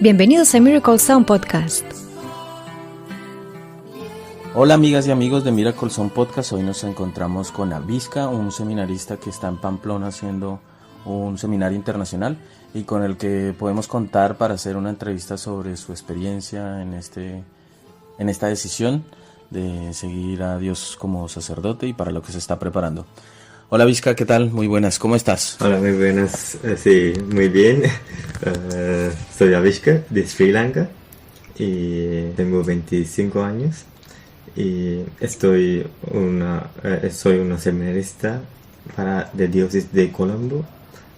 Bienvenidos a Miracle Sound Podcast. Hola amigas y amigos de Miracle Sound Podcast. Hoy nos encontramos con Avisca, un seminarista que está en Pamplona haciendo un seminario internacional y con el que podemos contar para hacer una entrevista sobre su experiencia en esta decisión de seguir a Dios como sacerdote y para lo que se está preparando. Hola Avisca, ¿qué tal? Muy buenas, ¿cómo estás? Hola, muy buenas, sí, muy bien. Soy Avisca de Sri Lanka y tengo 25 años y soy una seminarista de Diócesis de Colombo,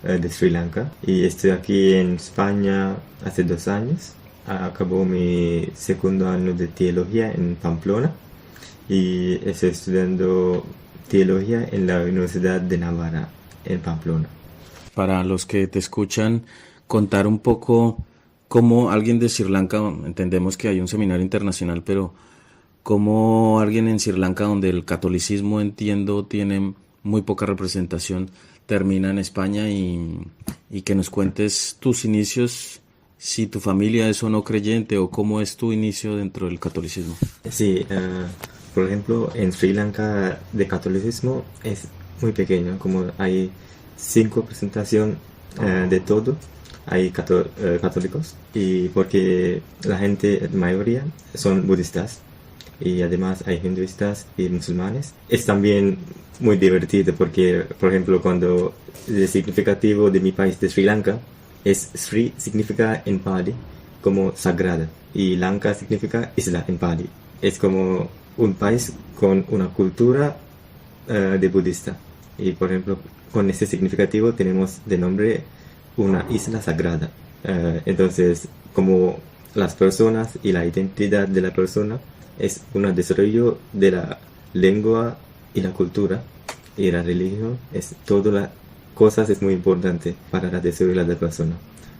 de Sri Lanka, y estoy aquí en España hace 2 años. Acabó mi segundo año de teología en Pamplona y estoy estudiando teología en la Universidad de Navarra en Pamplona. Para los que te escuchan, contar un poco cómo alguien de Sri Lanka, entendemos que hay un seminario internacional, pero cómo alguien en Sri Lanka, donde el catolicismo, entiendo, tiene muy poca representación, termina en España y que nos cuentes tus inicios, si tu familia es o no creyente o cómo es tu inicio dentro del catolicismo. Sí, por ejemplo, en Sri Lanka de catolicismo es muy pequeño, como hay 5 presentaciones de todo, hay católicos, y porque la mayoría son budistas, y además hay hinduistas y musulmanes. Es también muy divertido porque, por ejemplo, cuando el significativo de mi país, de Sri Lanka, es Sri significa en Pali como sagrada, y Lanka significa isla en Pali. Es como un país con una cultura de budista, y por ejemplo con ese significativo tenemos de nombre una isla sagrada. Entonces, como las personas y la identidad de la persona es un desarrollo de la lengua y la cultura, y la religión es todas las cosas, es muy importante para el desarrollo de la persona.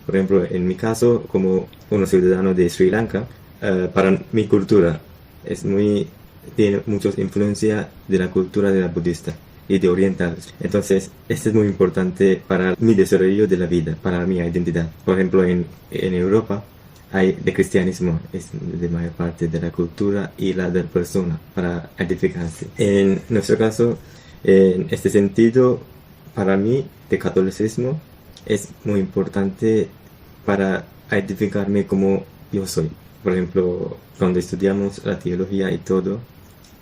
Por ejemplo, en mi caso, como un ciudadano de Sri Lanka, para mi cultura tiene mucha influencia de la cultura de la budista y de oriental. Entonces, esto es muy importante para mi desarrollo de la vida, para mi identidad. Por ejemplo, en Europa hay de cristianismo, es de mayor parte de la cultura y la de la persona para edificarse. En nuestro caso, en este sentido, para mí, el catolicismo es muy importante para edificarme como yo soy. Por ejemplo, cuando estudiamos la teología y todo,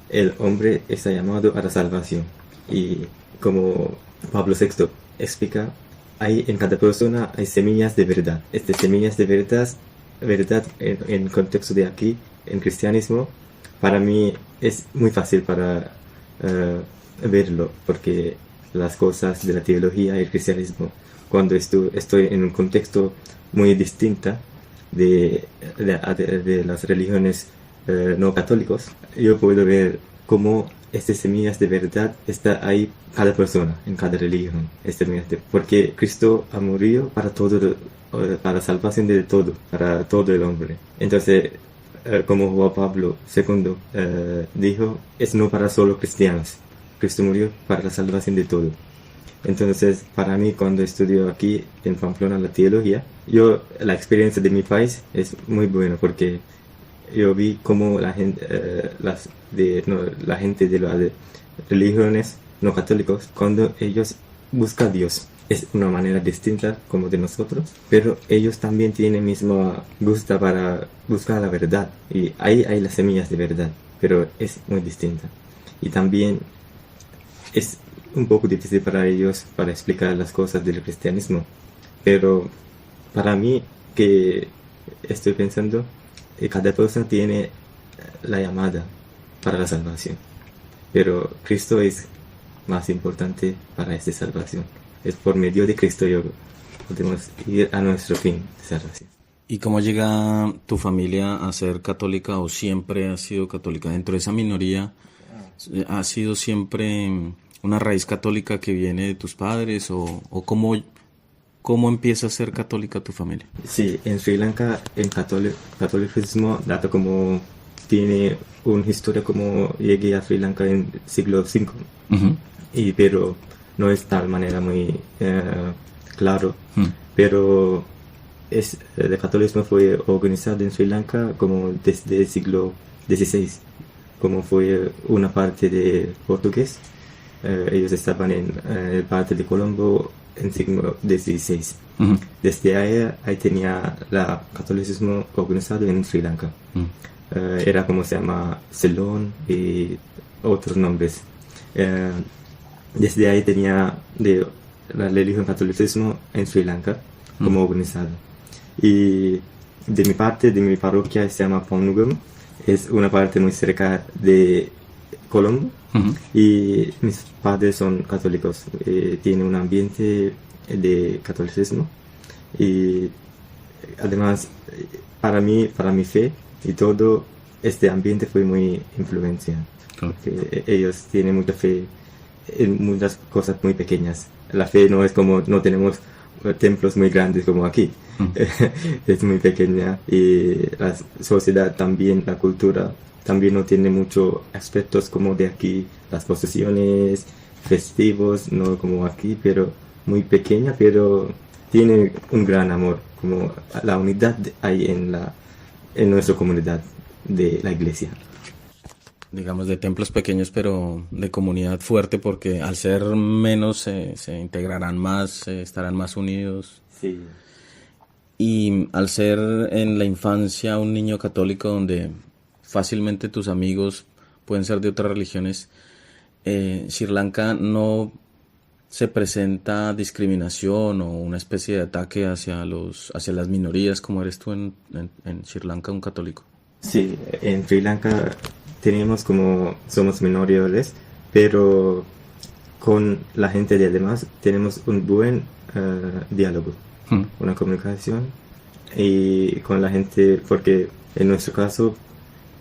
el hombre está llamado a la salvación. Y como Pablo VI explica, en cada persona hay semillas de verdad. Estas semillas de verdad en el contexto de aquí, en cristianismo, para mí es muy fácil para verlo, porque las cosas de la teología y el cristianismo, cuando estoy en un contexto muy distinto de las religiones no católicos, yo puedo ver cómo estas semillas de verdad están ahí cada persona, en cada religión, porque Cristo ha morido para todo, para la salvación de todo, para todo el hombre. Entonces, como Juan Pablo II dijo, es no para solo cristianos, Cristo murió para la salvación de todo. Entonces, para mí, cuando estudio aquí en Pamplona la teología, la experiencia de mi país es muy buena, porque yo vi cómo la gente de las religiones no católicos, cuando ellos buscan a Dios, es una manera distinta como de nosotros, pero ellos también tienen mismo gusto para buscar la verdad, y ahí hay las semillas de verdad, pero es muy distinta. Y también es un poco difícil para ellos para explicar las cosas del cristianismo, pero para mí, que estoy pensando, cada persona tiene la llamada para la salvación, pero Cristo es más importante para esta salvación. Es por medio de Cristo podemos ir a nuestro fin de salvación. ¿Y cómo llega tu familia a ser católica, o siempre ha sido católica? Dentro de esa minoría, ¿ha sido siempre una raíz católica que viene de tus padres, o cómo empieza a ser católica tu familia? Sí, en Sri Lanka el catolicismo data como tiene una historia como llegué a Sri Lanka en siglo V, pero no es tal manera muy claro, pero el catolicismo fue organizado en Sri Lanka como desde el siglo XVI, como fue una parte de portugués. Ellos estaban en el parte de Colombo en siglo XVI. Ujú. Desde ahí tenía el catolicismo organizado en Sri Lanka. Era como se llama Ceylon y otros nombres. Desde ahí tenía la religión catolicismo en Sri Lanka como organizado. Y de mi parte, de mi parroquia, se llama Ponugam. Es una parte muy cerca de Colombo. Ujú. Y mis padres son católicos. Tiene un ambiente de catolicismo. Y además, para mí, para mi fe y todo, este ambiente fue muy influencia. Claro. Porque ellos tienen mucha fe en muchas cosas muy pequeñas. La fe no es como, no tenemos templos muy grandes como aquí. Es muy pequeña y la sociedad también, la cultura también no tiene muchos aspectos como de aquí, las procesiones, festivos, no como aquí, pero muy pequeña, pero tiene un gran amor, como la unidad hay en nuestra comunidad de la iglesia. Digamos, de templos pequeños, pero de comunidad fuerte, porque al ser menos se integrarán más, estarán más unidos. Sí. Y al ser en la infancia un niño católico donde fácilmente tus amigos pueden ser de otras religiones, Sri Lanka no se presenta discriminación o una especie de ataque hacia las minorías, como eres tú en Sri Lanka, un católico. Sí, en Sri Lanka tenemos como somos minoritarios, pero con la gente de además tenemos un buen diálogo, una comunicación y con la gente, porque en nuestro caso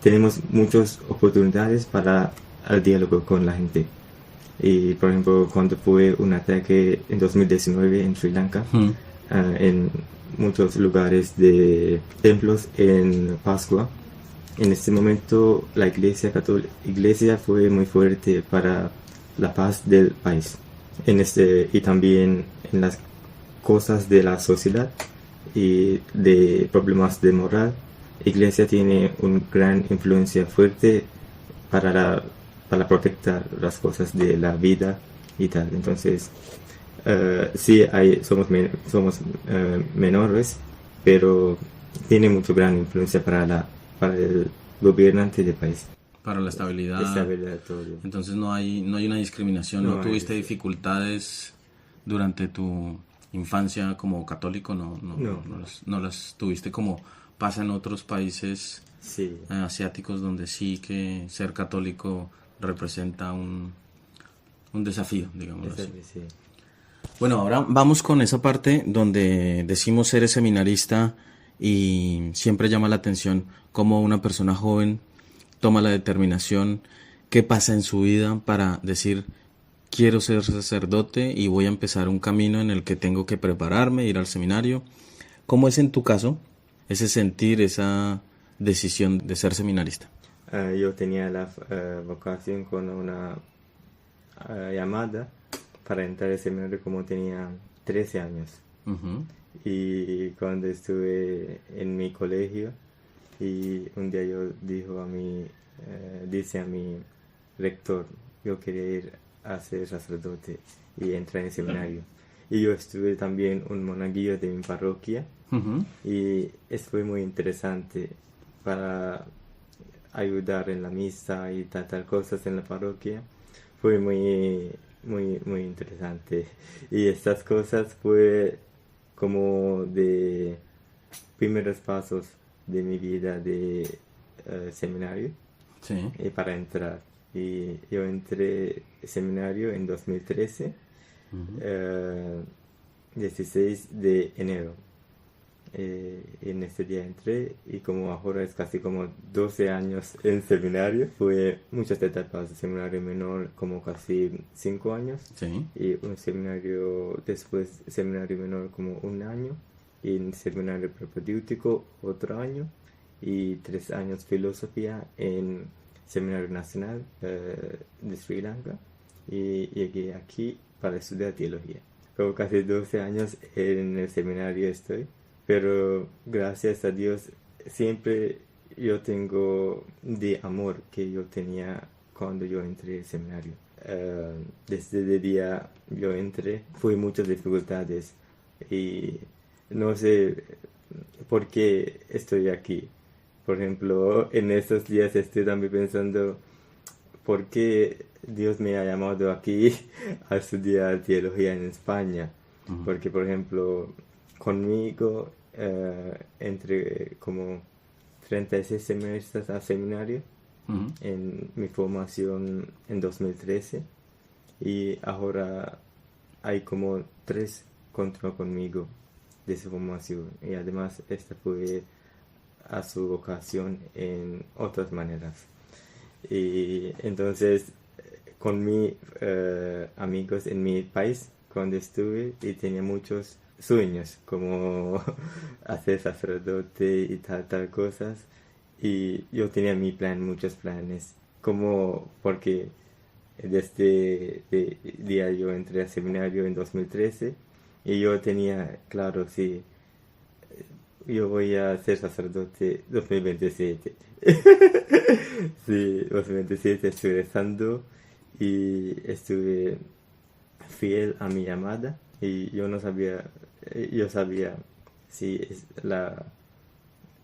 tenemos muchas oportunidades para el diálogo con la gente. Y por ejemplo, cuando fue un ataque en 2019 en Sri Lanka, en muchos lugares de templos en Pascua, en este momento la iglesia fue muy fuerte para la paz del país. Y también en las cosas de la sociedad y de problemas de moral, la iglesia tiene una gran influencia fuerte para proteger las cosas de la vida y tal. Entonces, sí, somos menores, pero tiene mucha gran influencia para el gobernante del país. Para la estabilidad. Estabilidad todo. Entonces no hay una discriminación, no No tuviste hay. dificultades durante tu infancia como católico, No. no las tuviste como pasa en otros países Sí. asiáticos donde sí que ser católico representa un desafío, digámoslo así. Sí. Bueno, ahora vamos con esa parte donde decimos eres seminarista y siempre llama la atención cómo una persona joven toma la determinación, qué pasa en su vida para decir quiero ser sacerdote y voy a empezar un camino en el que tengo que prepararme, ir al seminario. ¿Cómo es en tu caso ese sentir, esa decisión de ser seminarista? Yo tenía la vocación con una llamada para entrar al seminario como tenía 13 años. Ujú. Y cuando estuve en mi colegio, y un día yo dice a mi rector, yo quería ir a ser sacerdote y entrar en el seminario. Y yo estuve también un monaguillo de mi parroquia, Ujú. y fue muy interesante para ayudar en la misa y tal cosas en la parroquia. Fue muy, muy, muy interesante. Y estas cosas fue como de primeros pasos de mi vida de seminario Sí. para entrar. Y yo entré seminario en 2013, Ujú. 16 de enero. En este día entré y como ahora es casi como 12 años en seminario, fue muchas etapas de seminario menor como casi 5 años Sí. y un seminario después seminario menor como un año y en seminario propedéutico otro año y 3 años filosofía en seminario nacional de Sri Lanka y llegué aquí para estudiar teología. Como casi 12 años en el seminario estoy. pero gracias a Dios siempre yo tengo de amor que yo tenía cuando yo entré al seminario. Desde el día yo entré, fue muchas dificultades y no sé por qué estoy aquí. Por ejemplo, en estos días estoy también pensando por qué Dios me ha llamado aquí a estudiar teología en España. Porque, por ejemplo, conmigo entre como 36 semestres al seminario en mi formación en 2013 y ahora hay como 3 contra conmigo de su formación y además esta fue a su vocación en otras maneras. Y entonces con mis amigos en mi país cuando estuve y tenía muchos sueños como hacer sacerdote y tal cosas y yo tenía mi plan, muchos planes como porque desde el día yo entré al seminario en 2013 y yo tenía claro sí yo voy a ser sacerdote 2027. Sí, 2027 estuve rezando y estuve fiel a mi llamada y yo no sabía, yo sabía si es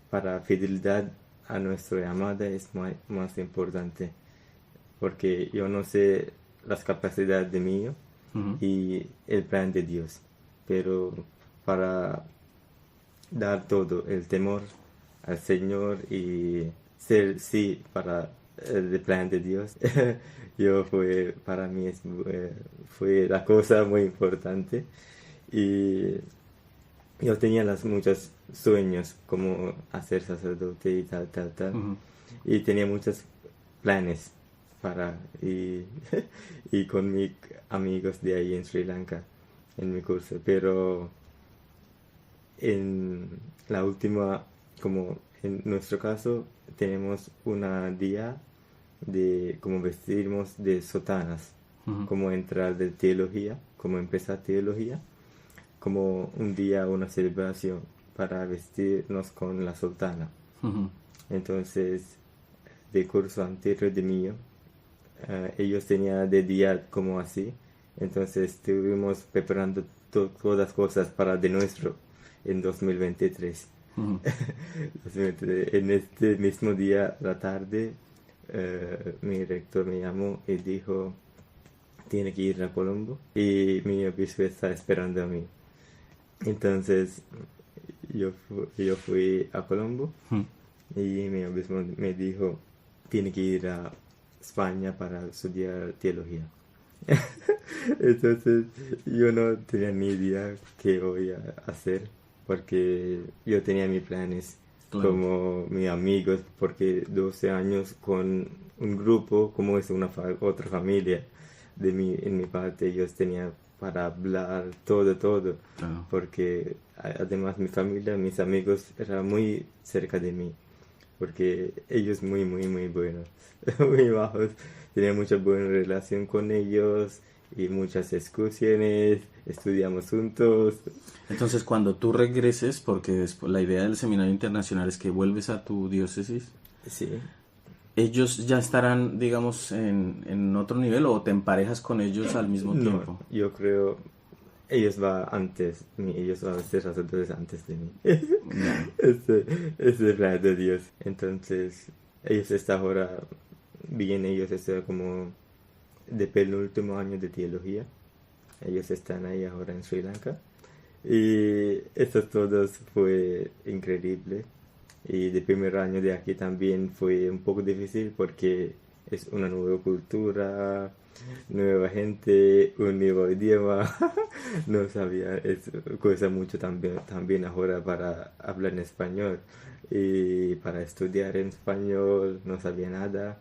para fidelidad a nuestra llamada es más importante porque yo no sé las capacidades de mí y el plan de Dios, pero para dar todo el temor al Señor y ser sí para el plan de Dios para mí fue la cosa muy importante y yo tenía muchos sueños como hacer sacerdote y tal y tenía muchos planes y con mis amigos de ahí en Sri Lanka en mi curso, pero en la última, como en nuestro caso, tenemos una día de cómo vestirnos de sotanas, cómo entrar de teología, cómo empezar teología, como un día, una celebración para vestirnos con la sotana. Entonces, de curso anterior de mío, ellos tenían de día como así, entonces estuvimos preparando todas las cosas para de nuestro en 2023. En este mismo día, la tarde, mi rector me llamó y dijo, tiene que ir a Colombo y mi obispo está esperando a mí. Entonces, yo fui a Colombo y mi obispo me dijo, tiene que ir a España para estudiar teología. Entonces, yo no tenía ni idea qué voy a hacer. Porque yo tenía mis planes como mis amigos, porque 12 años con un grupo, como es otra familia en mi parte, ellos tenían para hablar todo, porque además mi familia, mis amigos eran muy cerca de mí, porque ellos muy buenos, muy bajos, tenía mucha buena relación con ellos y muchas excursiones, estudiamos juntos. Entonces, cuando tú regreses, porque la idea del seminario internacional es que vuelves a tu diócesis, sí. ¿Ellos ya estarán, digamos, en otro nivel o te emparejas con ellos al mismo tiempo? No, yo creo ellos van a ser sacerdotes antes de mí. Es el plan de Dios. Entonces, ellos están ahora bien, ellos están como de penúltimo año de teología. Ellos están ahí ahora en Sri Lanka. Y eso todo fue increíble. Y de primer año de aquí también fue un poco difícil porque es una nueva cultura, nueva gente, un nuevo idioma. No sabía, cuesta mucho también ahora para hablar en español y para estudiar en español, no sabía nada.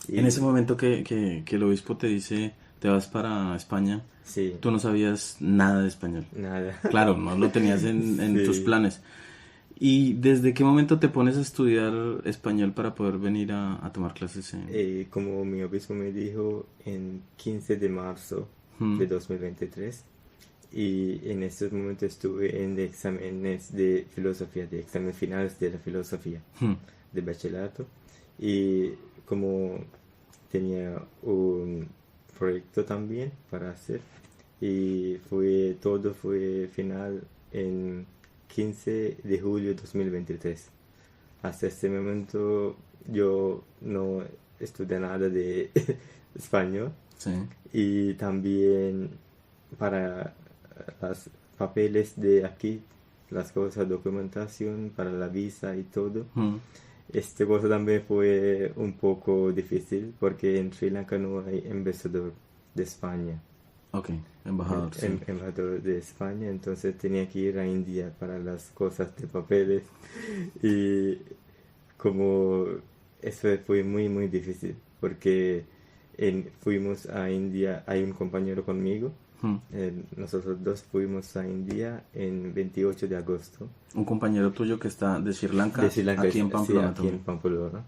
Y en ese momento que el obispo te dice, te vas para España, sí, tú no sabías nada de español. nada. Claro, no lo tenías en Sí. tus planes. ¿Y desde qué momento te pones a estudiar español para poder venir a tomar clases en...? Como mi obispo me dijo, en 15 de marzo de 2023. y en estos momentos estuve en exámenes de filosofía, de exámenes finales de la filosofía Hmm. de bachillerato, y como tenía un proyecto también para hacer, y todo fue final en 15 de julio de 2023. Hasta este momento yo no estudié nada de español, Sí. y también para los papeles de aquí, las cosas, documentación para la visa y todo. Hmm. Este cosa también fue un poco difícil porque en Sri Lanka no hay embajador de España, Ok, embajador, sí. embajador de España, entonces tenía que ir a India para las cosas de papeles, y como eso fue muy muy difícil porque fuimos a India, hay un compañero conmigo, Hmm. nosotros dos fuimos a India en 28 de agosto. Un compañero tuyo que está de Sri Lanka, De Sri Lanka, aquí en sí, Pamplona aquí en también. Pamplona.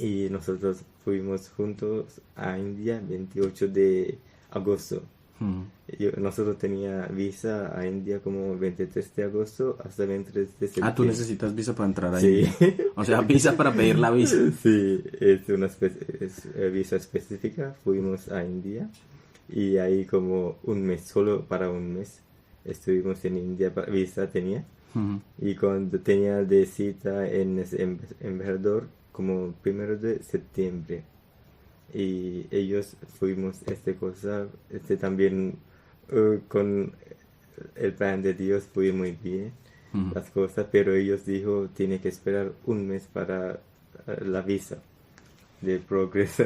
Y nosotros fuimos juntos a India 28 de agosto. Hmm. Nosotros tenía visa a India como 23 de agosto hasta 23 de Ah, tú septiembre. necesitas visa para entrar a Sí. India. O sea, visa para pedir la visa. Sí, es una visa específica. Fuimos a India y ahí como un mes, solo para un mes, estuvimos en India. Visa tenía. Hmm. Y cuando tenía de cita en ese embajador como 1 de septiembre, y ellos fuimos también con el plan de Dios fue muy bien Hmm. las cosas, pero ellos dijo tiene que esperar un mes para la visa de progreso.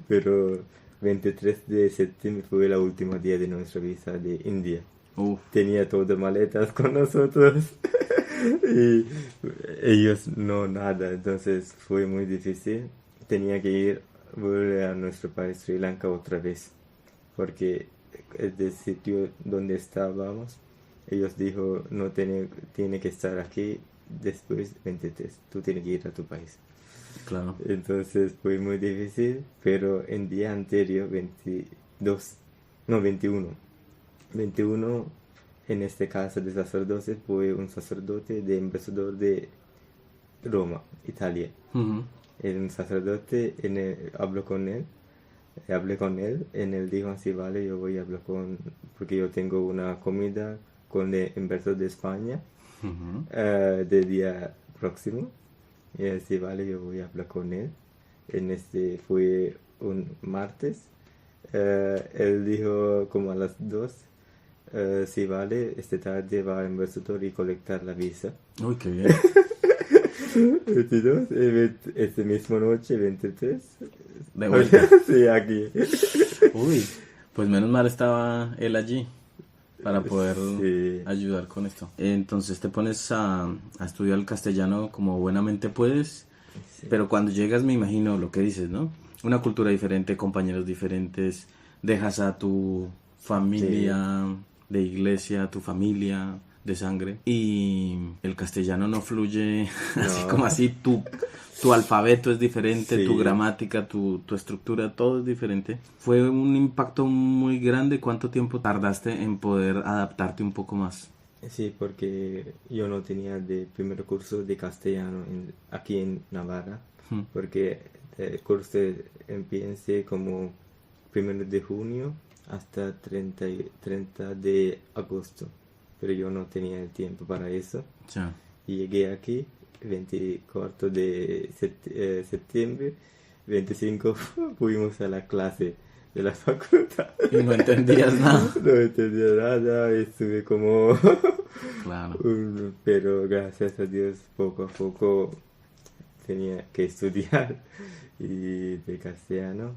Pero 23 de septiembre fue el último día de nuestra visa de India. Uf, Tenía todas maletas con nosotros y ellos no nada, entonces fue muy difícil. Tenía que volver a nuestro país, Sri Lanka, otra vez, porque el sitio donde estábamos, ellos dijo no tiene que estar aquí después 23, tú tienes que ir a tu país. claro. Entonces fue muy difícil, pero en día anterior, 22, no, 21, en este caso de sacerdote, fue un sacerdote de embajador de Roma, Italia. Hmm. El sacerdote, hablé con él, en él dijo así, vale, yo voy a hablar porque yo tengo una comida con el embajador de España Hmm. del día próximo. Y así, vale, yo voy a hablar con él. Fue un martes. Él dijo como a las 2, sí, vale, esta tarde va al embajador y colectar la visa. Uy, qué bien. 22, esta misma noche, 23. De vuelta. Sí, aquí. Uy, pues menos mal estaba él allí para poder Sí. ayudar con esto. Entonces te pones a estudiar el castellano como buenamente puedes, Sí. pero cuando llegas me imagino lo que dices, ¿no? Una cultura diferente, compañeros diferentes, dejas a tu familia de iglesia, tu familia de sangre, y el castellano no fluye así No. como así, tu alfabeto es diferente, Sí. tu gramática, tu estructura, todo es diferente. Fue un impacto muy grande. ¿Cuánto tiempo tardaste en poder adaptarte un poco más? Sí, porque yo no tenía de primer curso de castellano aquí en Navarra, Hmm. porque el curso empieza como 1 de junio hasta 30 de agosto, pero yo no tenía el tiempo para eso, Ya. y llegué aquí 24 de septiembre, 25 fuimos a la clase de la facultad. Y no entendías nada. No entendía nada, estuve como Claro. pero gracias a Dios poco a poco tenía que estudiar y de castellano,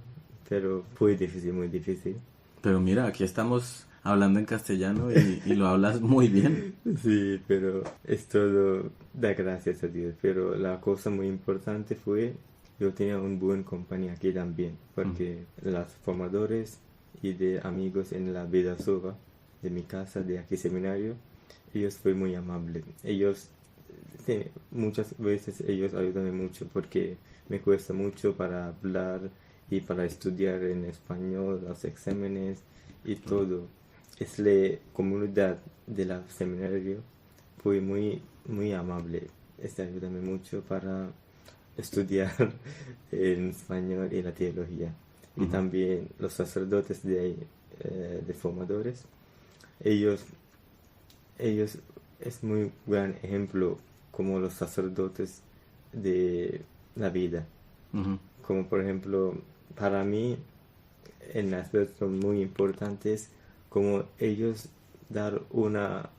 pero fue difícil, muy difícil. Pero mira, aquí estamos hablando en castellano y lo hablas muy bien. Sí, pero es todo, da gracias a Dios. Pero la cosa muy importante fue, yo tenía un buen compañía aquí también, porque los formadores y de amigos en la Vedasova, de mi casa, de aquí seminario, ellos fue muy amables. Muchas veces ellos ayudan mucho porque me cuesta mucho para hablar y para estudiar en español, los exámenes y todo. es la comunidad de la seminario fue muy amable. Esto ayuda mucho para estudiar en español y la teología. Y también los sacerdotes de ahí, de formadores, ellos es muy gran ejemplo como los sacerdotes de la vida. Como por ejemplo, para mí, en aspectos muy importantes, como ellos dar una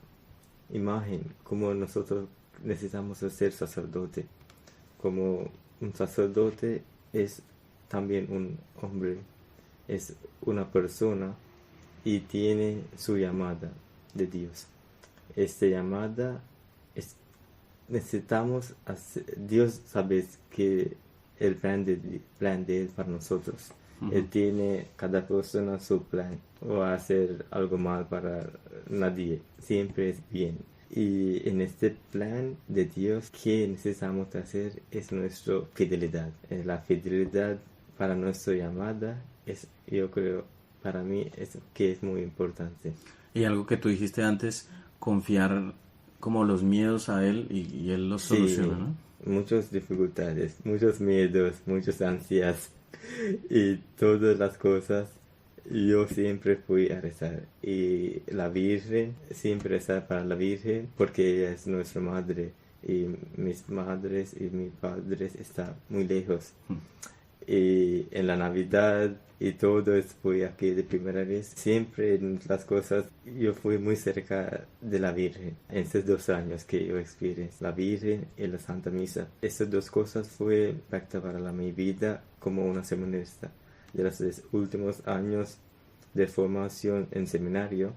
imagen, como nosotros necesitamos ser sacerdote. Como un sacerdote es también un hombre, es una persona y tiene su llamada de Dios. Esta llamada necesitamos hacer, Dios sabe que el plan de Él para nosotros. Él tiene cada persona su plan, o hacer algo mal para nadie, siempre es bien. Y en este plan de Dios, ¿qué necesitamos hacer? Es nuestra fidelidad. La fidelidad para nuestra llamada es, yo creo, para mí es que es muy importante. Y algo que tú dijiste antes, confiar como los miedos a Él y Él los soluciona, ¿no? Muchas dificultades, muchos miedos, muchas ansias y todas las cosas. Yo siempre fui a rezar y la Virgen, siempre rezar para la Virgen porque ella es nuestra madre y mis madres y mis padres están muy lejos. Y en la Navidad y todo fui aquí de primera vez. Siempre en las cosas yo fui muy cerca de la Virgen. En estos 2 años que yo experiencié la Virgen y la Santa Misa. Estas 2 cosas fue impacto para mi vida como una seminarista. De los últimos años de formación en seminario,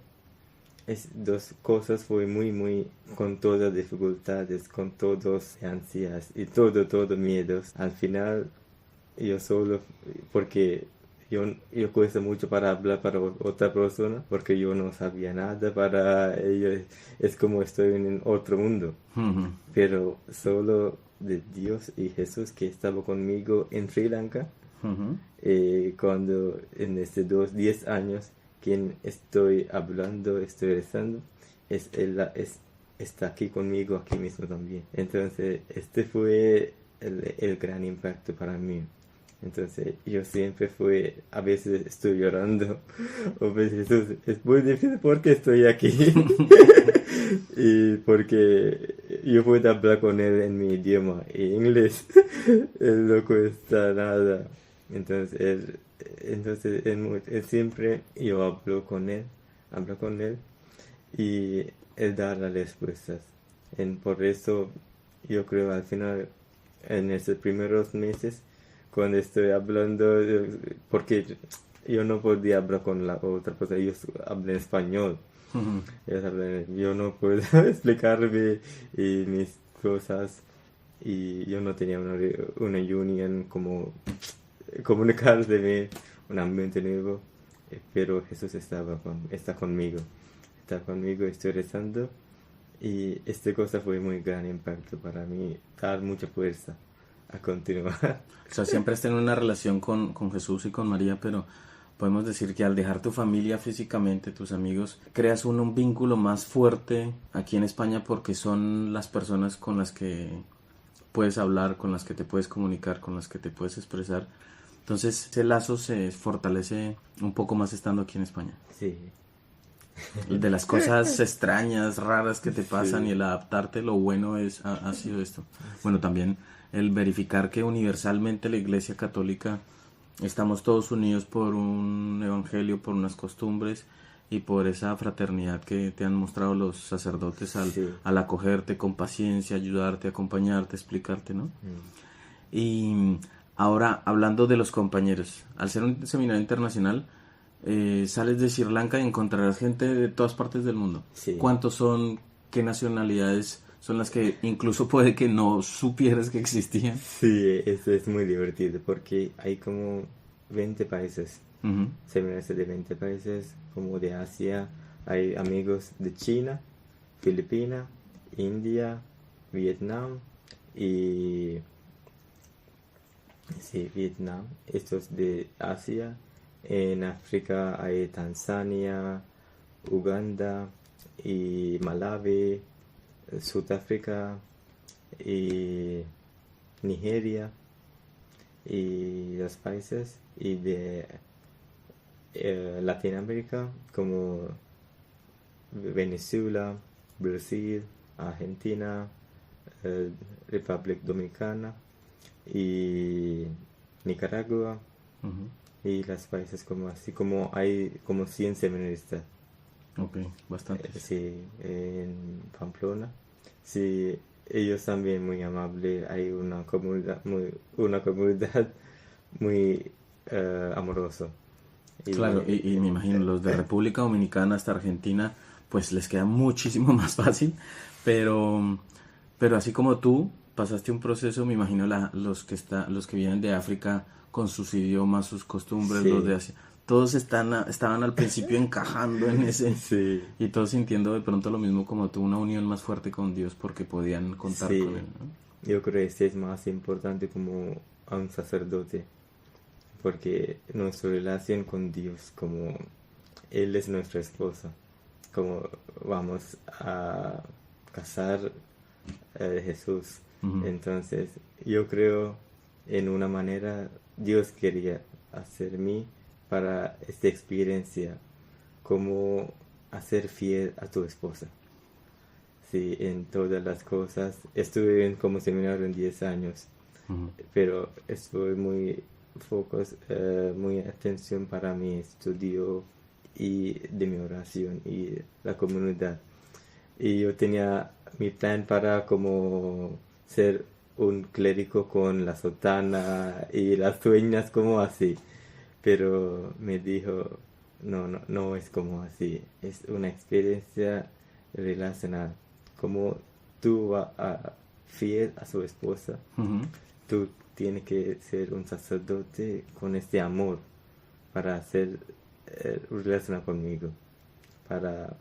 es 2 cosas fue muy con todas dificultades, con todas ansias y todo miedos. Al final yo solo, porque yo cuesta mucho para hablar para otra persona, porque yo no sabía nada para ellos, es como estoy en otro mundo. Pero solo de Dios y Jesús que estaba conmigo en Sri Lanka, cuando en estos 10 años quien estoy hablando, estoy rezando, está aquí conmigo, aquí mismo también. Entonces este fue el gran impacto para mí. Entonces yo siempre a veces estoy llorando, a veces es muy difícil porque estoy aquí y porque yo puedo hablar con él en mi idioma, en inglés, él no cuesta nada. Entonces él siempre yo hablo con él y él da las respuestas. Por eso yo creo al final en esos primeros meses cuando estoy hablando, porque yo no podía hablar con la otra persona, ellos hablan español. Yo no puedo explicarme mis cosas y yo no tenía una unión como comunicarme, un ambiente nuevo, pero Jesús está conmigo, estoy rezando y esta cosa fue muy gran impacto para mí, dar mucha fuerza a continuar. O sea, siempre has tenido una relación con Jesús y con María, pero podemos decir que al dejar tu familia físicamente, tus amigos, creas un vínculo más fuerte aquí en España porque son las personas con las que puedes hablar, con las que te puedes comunicar, con las que te puedes expresar. Entonces ese lazo se fortalece un poco más estando aquí en España. Sí. De las cosas extrañas, raras que te pasan y el adaptarte, lo bueno ha sido esto. Bueno, también el verificar que universalmente la Iglesia Católica estamos todos unidos por un evangelio, por unas costumbres y por esa fraternidad que te han mostrado los sacerdotes al acogerte con paciencia, ayudarte, acompañarte, explicarte, ¿no? Y ahora, hablando de los compañeros, al ser un seminario internacional, sales de Sri Lanka y encontrarás gente de todas partes del mundo. Sí. ¿Cuántos son? ¿Qué nacionalidades son las que incluso puede que no supieras que existían? Sí, eso es muy divertido porque hay como 20 países, seminarios de 20 países, como de Asia, hay amigos de China, Filipinas, India, Vietnam y... Sí, Vietnam, estos de Asia. En África hay Tanzania, Uganda y Malawi, Sudáfrica y Nigeria y los países y de Latinoamérica como Venezuela, Brasil, Argentina, República Dominicana y Nicaragua y los países como así, como hay como 100 seminaristas. Ok, bastante. Sí, en Pamplona. Sí, ellos también muy amables, hay una comunidad muy amorosa. Claro, y me imagino los de República Dominicana hasta Argentina, pues les queda muchísimo más fácil, pero así como tú pasaste un proceso, me imagino los que vienen de África con sus idiomas, sus costumbres, Sí. los de Asia, todos estaban al principio encajando en ese, Sí. y todos sintiendo de pronto lo mismo como tú, una unión más fuerte con Dios porque podían contar Sí. con él, ¿no? Yo creo que este es más importante como a un sacerdote, porque nuestra relación con Dios, como Él es nuestra esposa, como vamos a casar Jesús. Ujú. Entonces, yo creo en una manera Dios quería hacer mí para esta experiencia, como hacer fiel a tu esposa. Sí, en todas las cosas. Estuve en como seminario en 10 años, Ujú. pero estuve muy atención para mi estudio y de mi oración y la comunidad. Y yo tenía mi plan para como ser un clérigo con la sotana y las dueñas como así. Pero me dijo, no es como así. Es una experiencia relacional. Como tú vas a fiel a su esposa, Ujú. tú tienes que ser un sacerdote con este amor para hacer relacionar conmigo, para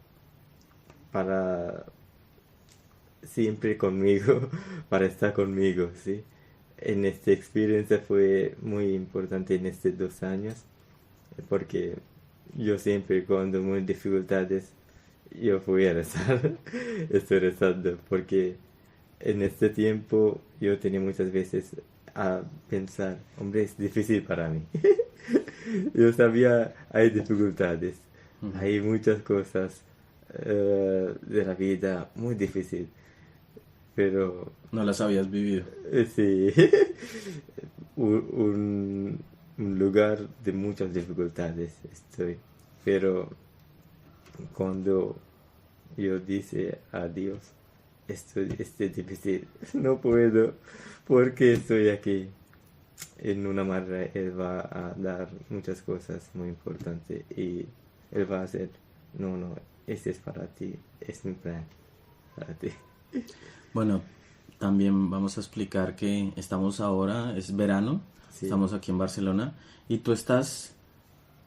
siempre conmigo, para estar conmigo, ¿sí? En esta experiencia fue muy importante en estos 2 años, porque yo siempre cuando muy dificultades, yo fui a rezar, estoy rezando, porque en este tiempo yo tenía muchas veces a pensar, hombre, es difícil para mí. Yo sabía, hay dificultades, Ujú. hay muchas cosas de la vida muy difícil, pero No las habías vivido. sí, un lugar de muchas dificultades estoy, pero cuando yo dice a Dios, esto es difícil, no puedo, porque estoy aquí. En una manera Él va a dar muchas cosas muy importantes y Él va a hacer, no, este es para ti, es mi plan para ti. Bueno, también vamos a explicar que estamos ahora, es verano, Sí. estamos aquí en Barcelona y tú estás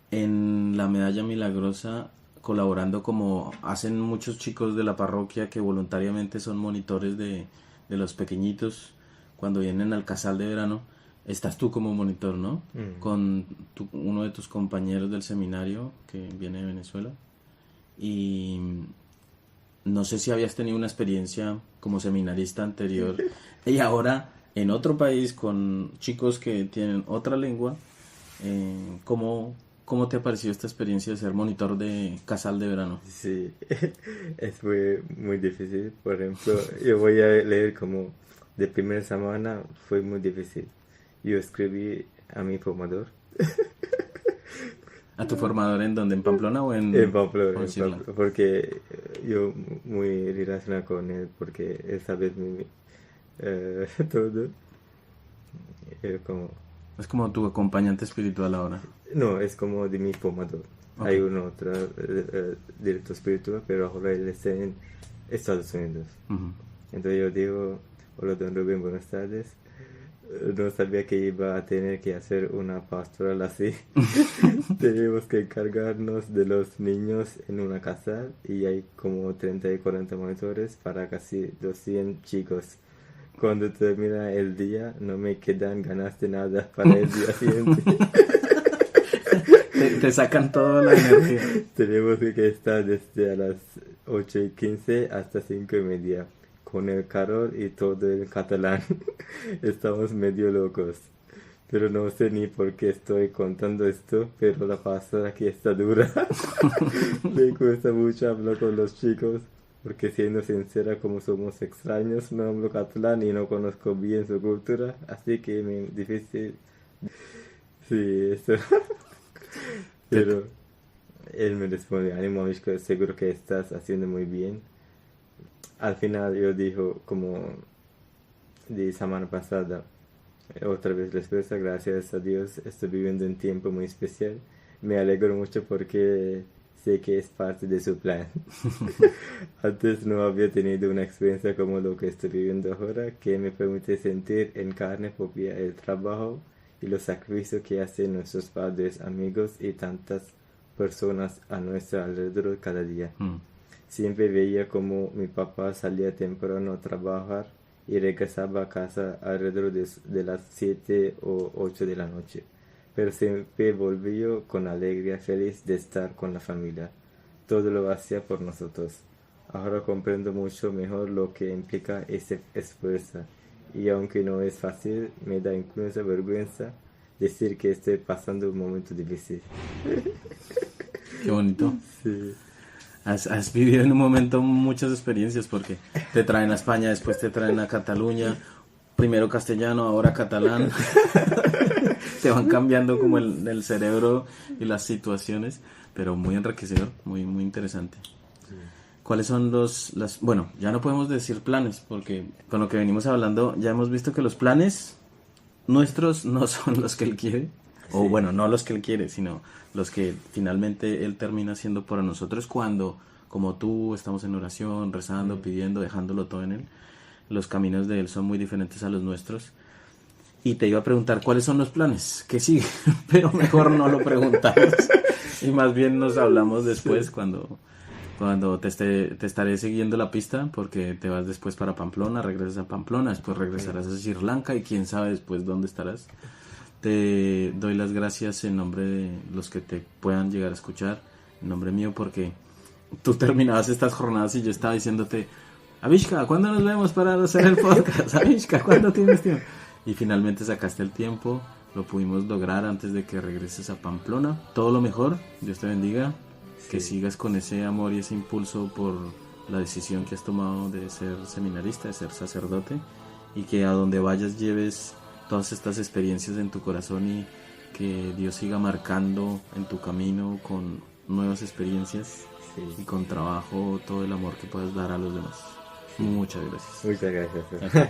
en la Medalla Milagrosa colaborando como hacen muchos chicos de la parroquia que voluntariamente son monitores de los pequeñitos cuando vienen al casal de verano. Estás tú como monitor, ¿no? Con uno de tus compañeros del seminario que viene de Venezuela. Y no sé si habías tenido una experiencia como seminarista anterior y ahora en otro país con chicos que tienen otra lengua. ¿Cómo te ha parecido esta experiencia de ser monitor de casal de verano? Sí, fue muy difícil. Por ejemplo, yo voy a leer como de primera semana fue muy difícil. Yo escribí a mi formador ¿A tu formador en dónde? ¿En Pamplona o en Pamplona, Sri Lanka? porque yo muy relacionado con él, porque él sabe todo. Como, Es como tu acompañante espiritual ahora. no, es como de mi formador. Ok. Hay un otro director espiritual, pero ahora él está en Estados Unidos. Ujú. Entonces yo digo, hola don Rubén, buenas tardes. No sabía que iba a tener que hacer una pastoral así. Tenemos que encargarnos de los niños en una casa y hay como 30 y 40 monitores para casi 200 chicos. Cuando termina el día no me quedan ganas de nada para el día siguiente. te sacan toda la energía. Tenemos que estar desde a las 8:15 hasta 5:30. Con el calor y todo en catalán. Estamos medio locos. Pero no sé ni por qué estoy contando esto, pero la pasta aquí está dura. Me cuesta mucho hablar con los chicos, porque siendo sincera, como somos extraños, no hablo catalán y no conozco bien su cultura, así que me es difícil. Sí, eso. Pero él me responde, ánimo, Mishka, seguro que estás haciendo muy bien. Al final yo dijo, como de semana pasada, otra vez respuesta, gracias a Dios estoy viviendo un tiempo muy especial. Me alegro mucho porque sé que es parte de su plan. Antes no había tenido una experiencia como lo que estoy viviendo ahora, que me permite sentir en carne propia el trabajo y los sacrificios que hacen nuestros padres, amigos y tantas personas a nuestro alrededor cada día. Siempre veía como mi papá salía temprano a trabajar y regresaba a casa alrededor de las 7 o 8 de la noche. Pero siempre volvió con alegría, feliz de estar con la familia. Todo lo hacía por nosotros. Ahora comprendo mucho mejor lo que implica ese esfuerzo. Y aunque no es fácil, me da incluso vergüenza decir que estoy pasando un momento difícil. Qué bonito. Sí. Has vivido en un momento muchas experiencias porque te traen a España, después te traen a Cataluña, primero castellano, ahora catalán. Te van cambiando como el cerebro y las situaciones, pero muy enriquecedor, muy, muy interesante. ¿Cuáles son bueno, ya no podemos decir planes porque con lo que venimos hablando ya hemos visto que los planes nuestros no son los que él quiere. O bueno, no los que él quiere, sino los que finalmente él termina haciendo por nosotros cuando, como tú, estamos en oración, rezando, pidiendo, dejándolo todo en él. Los caminos de él son muy diferentes a los nuestros. Y te iba a preguntar cuáles son los planes, que sigue, pero mejor no lo preguntamos. Y más bien nos hablamos después cuando te estaré siguiendo la pista, porque te vas después para Pamplona, regresas a Pamplona, después regresarás a Sri Lanka y quién sabe después dónde estarás. Te doy las gracias en nombre de los que te puedan llegar a escuchar, en nombre mío, porque tú terminabas estas jornadas y yo estaba diciéndote, Avishka, ¿cuándo nos vemos para hacer el podcast? Avishka, ¿cuándo tienes tiempo? Y finalmente sacaste el tiempo, lo pudimos lograr antes de que regreses a Pamplona. Todo lo mejor, Dios te bendiga, que sigas con ese amor y ese impulso por la decisión que has tomado de ser seminarista, de ser sacerdote, y que a donde vayas lleves todas estas experiencias en tu corazón y que Dios siga marcando en tu camino con nuevas experiencias y con trabajo todo el amor que puedas dar a los demás. Muchas gracias. Muchas gracias.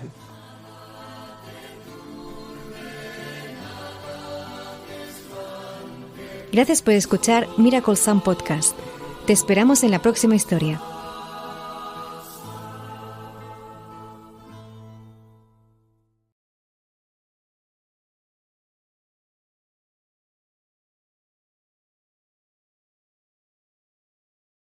Gracias por escuchar Miracle Sound Podcast. Te esperamos en la próxima historia.